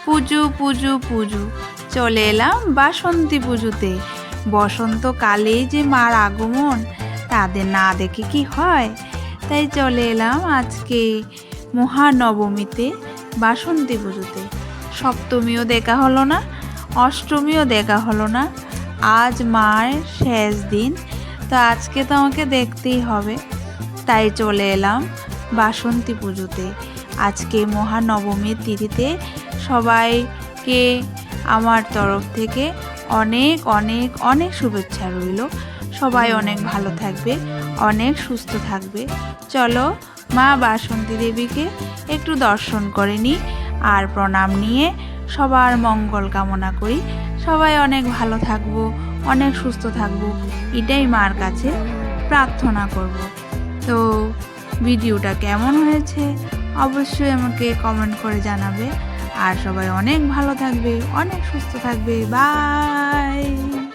পুজো পুজো পুজো। চলে এলাম বাসন্তী পুজোতে। বসন্তকালেই যে মার আগমন, তাদের না দেখে কি হয়। তাই চলে এলাম আজকে মহানবমীতে বাসন্তী পুজোতে। সপ্তমীও দেখা হলো না, অষ্টমীও দেখা হলো না, আজ মায়ের শেষ দিন। তো আজকে তো আমাকে দেখতেই হবে, তাই চলে এলাম বাসন্তী পুজোতে। আজকে মহানবমীর তিথিতে সবাইকে আমার তরফ থেকে অনেক অনেক অনেক শুভেচ্ছা রইল। সবাই অনেক ভালো থাকবে, অনেক সুস্থ থাকবে। চলো মা বাসন্তী দেবীকে একটু দর্শন করে নিই আর প্রণাম নিয়ে সবার মঙ্গল কামনা করি। সবাই অনেক ভালো থাকবো, অনেক সুস্থ থাকবো, এটাই মার কাছে প্রার্থনা করব। তো ভিডিওটা কেমন হয়েছে অবশ্যই আমাকে কমেন্ট করে জানাবে। আর সবাই অনেক ভালো থাকবে, অনেক সুস্থ থাকবে। বাই।